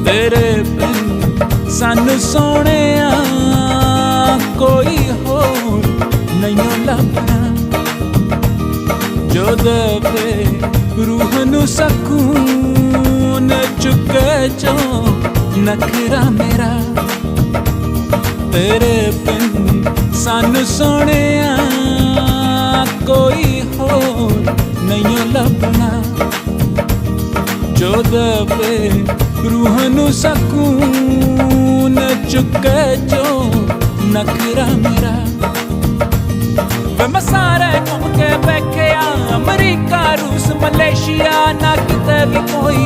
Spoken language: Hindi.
तेरे बिन सानू सोहणिया कोई होर नहीं लभना, जो देवे रूह नू सकून चुके जो नखरा मेरा। तेरे बिन सानू सोहणिया कोई होर नहीं लभना, जो देवे रूह नू सकून चुके जो नखरा मेरा। वे मैं सारे घूम के बैठिया अमरीका रूस मलेशिया, ना किते भी कोई